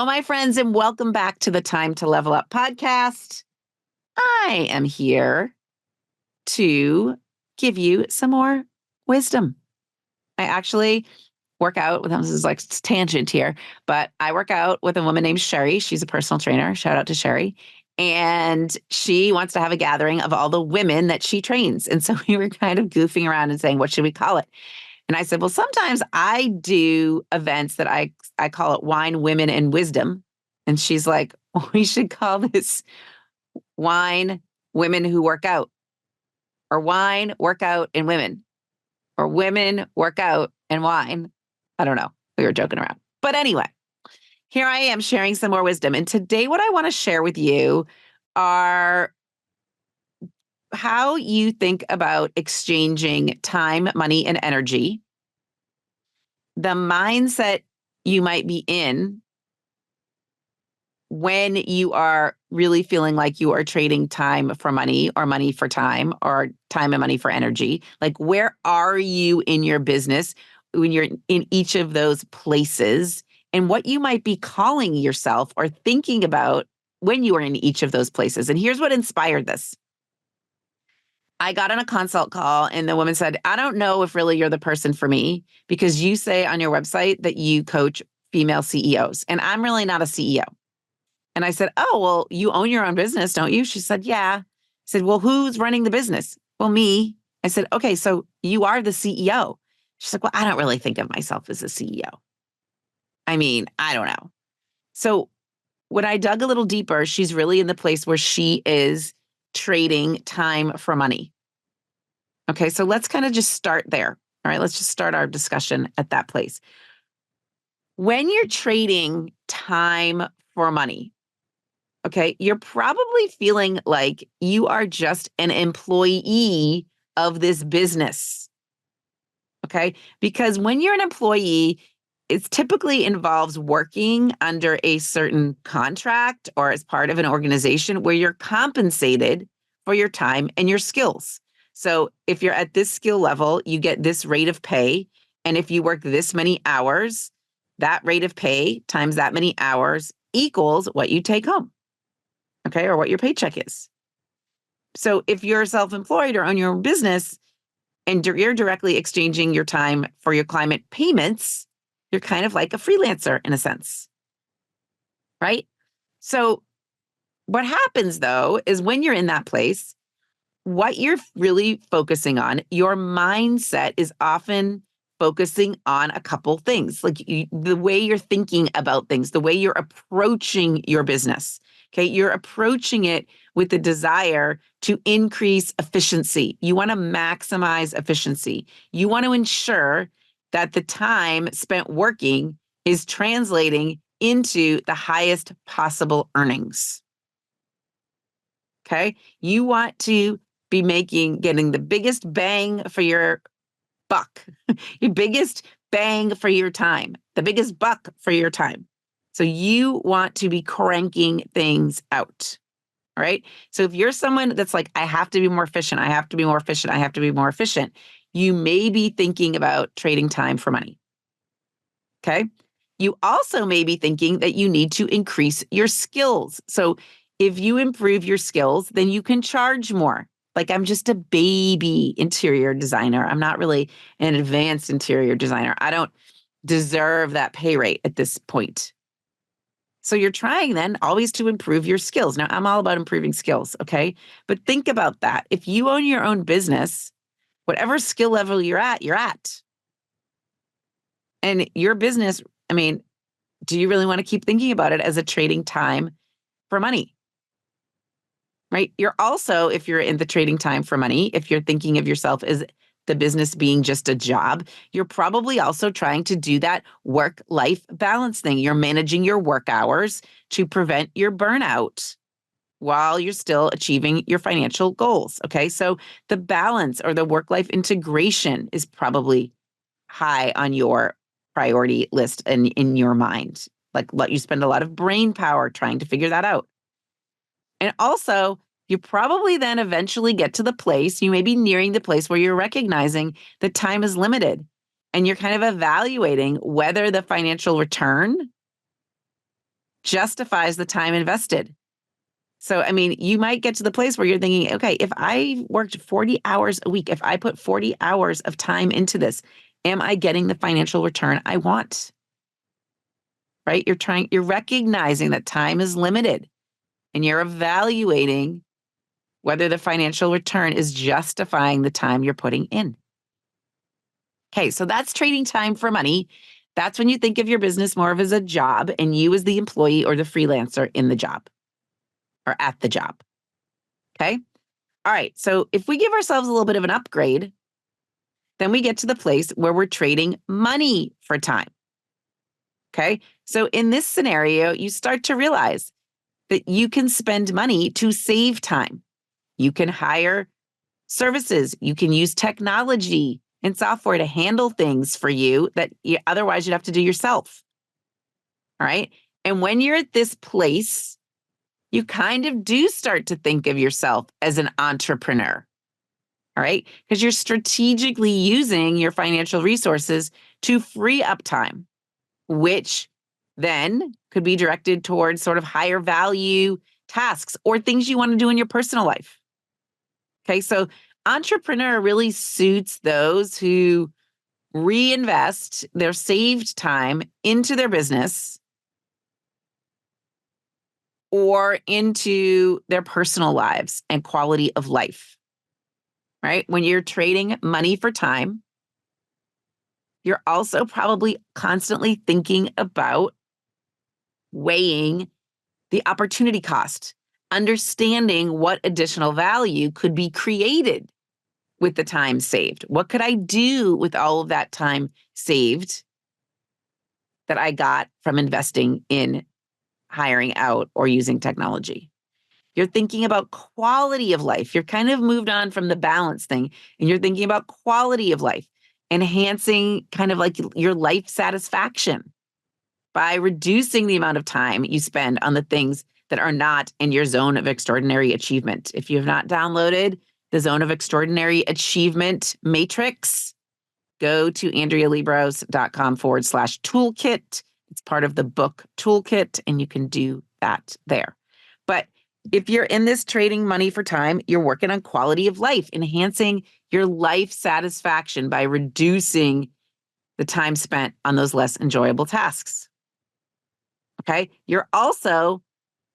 Hello, my friends, and welcome back to the Time to Level Up podcast. I am here to give you some more wisdom. I actually work out with, this is like tangent here, but I work out with a woman named Sherry. She's a personal trainer. Shout out to Sherry. And she wants to have a gathering of all the women that she trains. And so we were kind of goofing around and saying, what should we call it? And I said, well, sometimes I do events that I call it Wine, Women, and Wisdom. And she's like, we should call this Wine, Women Who Work Out, or Wine, Workout, and Women, or Women, Workout, and Wine. I don't know. We were joking around. But anyway, here I am sharing some more wisdom. And today what I want to share with you are how you think about exchanging time, money, and energy, the mindset you might be in when you are really feeling like you are trading time for money or money for time or time and money for energy. Like, where are you in your business when you're in each of those places, and what you might be calling yourself or thinking about when you are in each of those places. And here's what inspired this. I got on a consult call and the woman said, I don't know if really you're the person for me because you say on your website that you coach female CEOs, and I'm really not a CEO. And I said, oh, well, you own your own business, don't you? She said, yeah. I said, well, who's running the business? Well, me. I said, okay, so you are the CEO. She's like, well, I don't really think of myself as a CEO. I mean, I don't know. So when I dug a little deeper, she's really in the place where she is trading time for money. Okay, so let's kind of just start there. All right, let's just start our discussion at that place. When you're trading time for money, okay, you're probably feeling like you are just an employee of this business. Okay, because when you're an employee, it typically involves working under a certain contract or as part of an organization where you're compensated for your time and your skills. So if you're at this skill level, you get this rate of pay. And if you work this many hours, that rate of pay times that many hours equals what you take home, okay, or what your paycheck is. So if you're self-employed or own your own business and you're directly exchanging your time for your client payments, you're kind of like a freelancer in a sense, right? So what happens though is when you're in that place, what you're really focusing on, your mindset is often focusing on a couple things, like the way you're thinking about things, the way you're approaching your business. Okay, you're approaching it with the desire to increase efficiency. You want to maximize efficiency. You want to ensure that the time spent working is translating into the highest possible earnings. Okay, you want to be getting the biggest bang for your buck, your biggest bang for your time, the biggest buck for your time. So you want to be cranking things out. All right. So if you're someone that's like, I have to be more efficient, I have to be more efficient, I have to be more efficient, you may be thinking about trading time for money. Okay. You also may be thinking that you need to increase your skills. So if you improve your skills, then you can charge more. Like, I'm just a baby interior designer. I'm not really an advanced interior designer. I don't deserve that pay rate at this point. So you're trying then always to improve your skills. Now, I'm all about improving skills, okay? But think about that. If you own your own business, whatever skill level you're at, you're at. And your business, I mean, do you really want to keep thinking about it as a trading time for money? Right? You're also, if you're in the trading time for money, if you're thinking of yourself as the business being just a job, you're probably also trying to do that work-life balance thing. You're managing your work hours to prevent your burnout while you're still achieving your financial goals. Okay. So the balance or the work-life integration is probably high on your priority list and in your mind. Like, let you spend a lot of brain power trying to figure that out. And also, you probably then eventually get to the place, you may be nearing the place where you're recognizing that time is limited and you're kind of evaluating whether the financial return justifies the time invested. So, I mean, you might get to the place where you're thinking, okay, if I worked 40 hours a week, if I put 40 hours of time into this, am I getting the financial return I want? Right? You're recognizing that time is limited and you're evaluating whether the financial return is justifying the time you're putting in. Okay, so that's trading time for money. That's when you think of your business more of as a job and you as the employee or the freelancer in the job or at the job. Okay. All right. So if we give ourselves a little bit of an upgrade, then we get to the place where we're trading money for time. Okay. So in this scenario, you start to realize that you can spend money to save time. You can hire services. You can use technology and software to handle things for you that otherwise you'd have to do yourself. All right. And when you're at this place, you kind of do start to think of yourself as an entrepreneur. All right. Because you're strategically using your financial resources to free up time, which then could be directed towards sort of higher value tasks or things you want to do in your personal life. Okay. So entrepreneur really suits those who reinvest their saved time into their business or into their personal lives and quality of life, right? When you're trading money for time, you're also probably constantly thinking about weighing the opportunity cost, understanding what additional value could be created with the time saved. What could I do with all of that time saved that I got from investing in hiring out or using technology? You're thinking about quality of life. You're kind of moved on from the balance thing and you're thinking about quality of life, enhancing kind of like your life satisfaction by reducing the amount of time you spend on the things that are not in your zone of extraordinary achievement. If you have not downloaded the Zone of Extraordinary Achievement Matrix, go to AndreaLiebross.com/toolkit. It's part of the book Toolkit, and you can do that there. But if you're in this trading money for time, you're working on quality of life, enhancing your life satisfaction by reducing the time spent on those less enjoyable tasks. Okay. You're also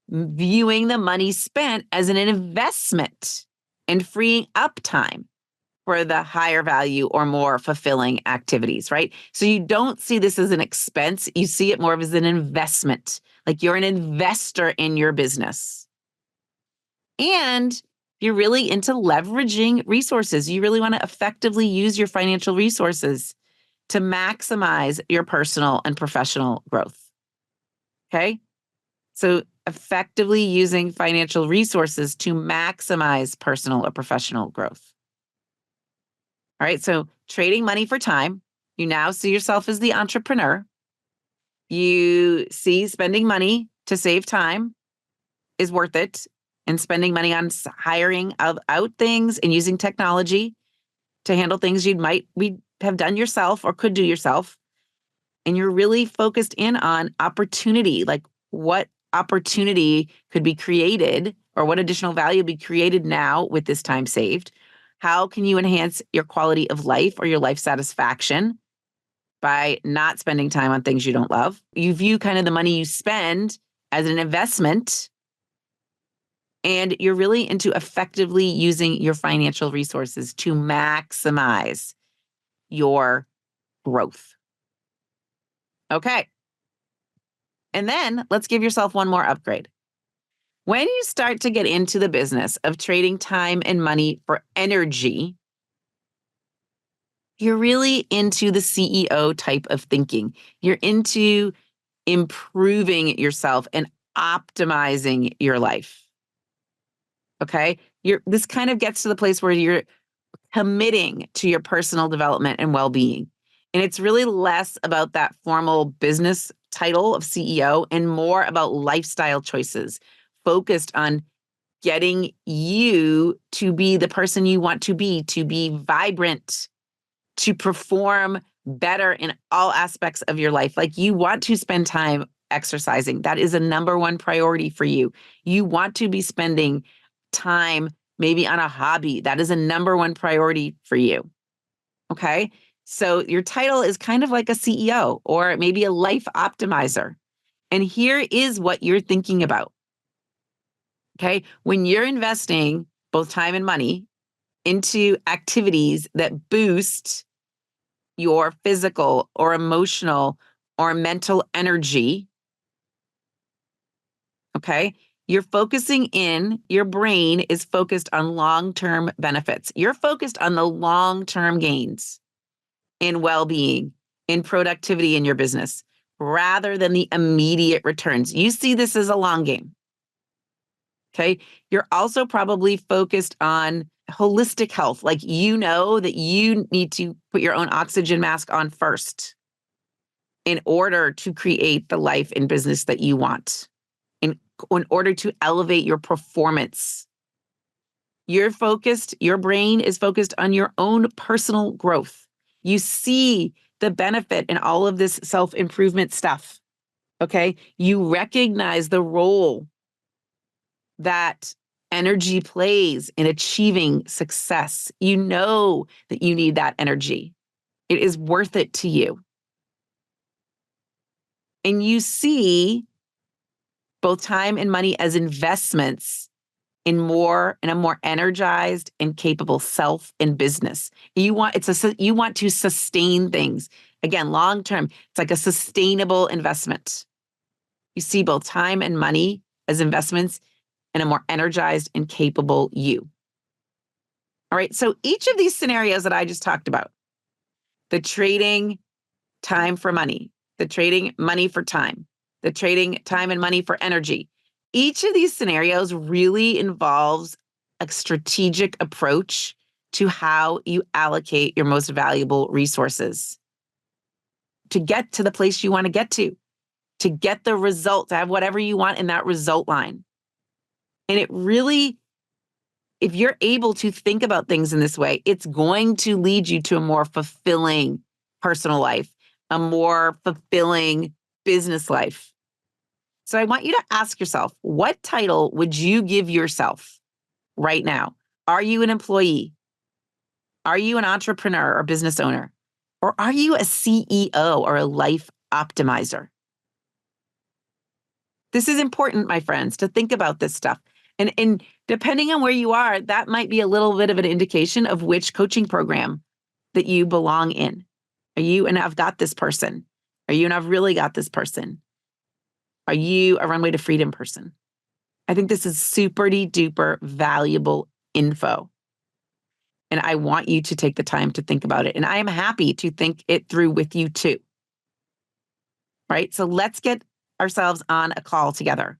viewing the money spent as an investment and freeing up time for the higher value or more fulfilling activities, right? So you don't see this as an expense. You see it more of as an investment, like you're an investor in your business. And you're really into leveraging resources. You really want to effectively use your financial resources to maximize your personal and professional growth. Okay? So effectively using financial resources to maximize personal or professional growth. All right. So trading money for time, you now see yourself as the entrepreneur. You see spending money to save time is worth it, and spending money on hiring out things and using technology to handle things we have done yourself or could do yourself. And you're really focused in on opportunity, like what opportunity could be created or what additional value be created now with this time saved. How can you enhance your quality of life or your life satisfaction by not spending time on things you don't love? You view kind of the money you spend as an investment, and you're really into effectively using your financial resources to maximize your growth. Okay. And then let's give yourself one more upgrade. When you start to get into the business of trading time and money for energy, you're really into the CEO type of thinking. You're into improving yourself and optimizing your life. Okay? This kind of gets to the place where you're committing to your personal development and well-being. And it's really less about that formal business title of CEO and more about lifestyle choices focused on getting you to be the person you want to be vibrant, to perform better in all aspects of your life. Like you want to spend time exercising. That is a number one priority for you. You want to be spending time maybe on a hobby. That is a number one priority for you. Okay. So your title is kind of like a CEO or maybe a life optimizer. And here is what you're thinking about. Okay. When you're investing both time and money into activities that boost your physical or emotional or mental energy, okay, you're focusing in, your brain is focused on long-term benefits. You're focused on the long-term gains in well-being, in productivity in your business, rather than the immediate returns. You see this as a long game. Okay. You're also probably focused on holistic health. Like, you know that you need to put your own oxygen mask on first in order to create the life and business that you want, in order to elevate your performance. You're focused, your brain is focused on your own personal growth. You see the benefit in all of this self-improvement stuff. Okay. You recognize the role that energy plays in achieving success. You know that you need that energy. It is worth it to you. And you see both time and money as investments in a more energized and capable self and business. You want to sustain things. Again, long term, it's like a sustainable investment. You see both time and money as investments in a more energized and capable you. All right. So each of these scenarios that I just talked about, the trading time for money, the trading money for time, the trading time and money for energy, each of these scenarios really involves a strategic approach to how you allocate your most valuable resources to get to the place you want to get the result, to have whatever you want in that result line. And it really, if you're able to think about things in this way, it's going to lead you to a more fulfilling personal life, a more fulfilling business life. So I want you to ask yourself, what title would you give yourself right now? Are you an employee? Are you an entrepreneur or business owner? Or are you a CEO or a life optimizer? This is important, my friends, to think about this stuff. And depending on where you are, that might be a little bit of an indication of which coaching program that you belong in. Are you an I've got this person? Are you an I've really got this person? Are you a runway to freedom person? I think this is super duper valuable info. And I want you to take the time to think about it. And I am happy to think it through with you too. Right? So let's get ourselves on a call together.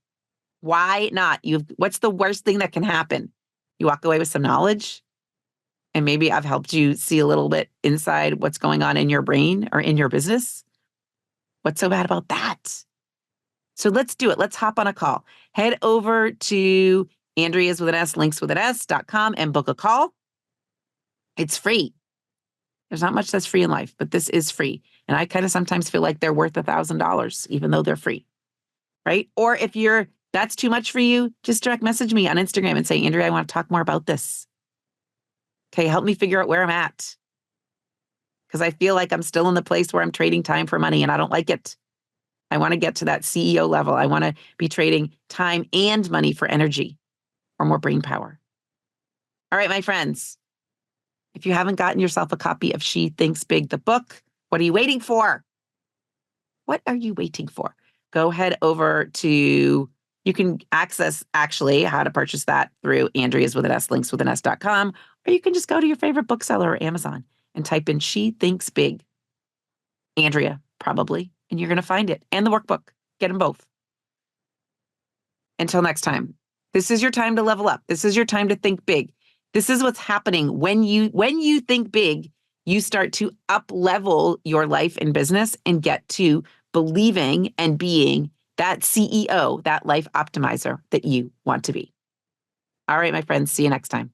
Why not? What's the worst thing that can happen? You walk away with some knowledge, and maybe I've helped you see a little bit inside what's going on in your brain or in your business. What's so bad about that? So let's do it. Let's hop on a call. Head over to Andrea's with an S, links with an S.com and book a call. It's free. There's not much that's free in life, but this is free. And I kind of sometimes feel like they're worth $1,000, even though they're free. Right? Or if that's too much for you, just direct message me on Instagram and say, Andrea, I want to talk more about this. Okay, help me figure out where I'm at. Because I feel like I'm still in the place where I'm trading time for money and I don't like it. I want to get to that CEO level. I want to be trading time and money for energy or more brain power. All right, my friends, if you haven't gotten yourself a copy of She Thinks Big, the book, what are you waiting for? What are you waiting for? Go head over to, you can access actually how to purchase that through Andrea's with an S, links with an S.com, or you can just go to your favorite bookseller or Amazon and type in She Thinks Big, Andrea, probably, and you're going to find it. And the workbook. Get them both. Until next time, this is your time to level up. This is your time to think big. This is what's happening when you think big, you start to up level your life and business and get to believing and being that CEO, that life optimizer that you want to be. All right, my friends, see you next time.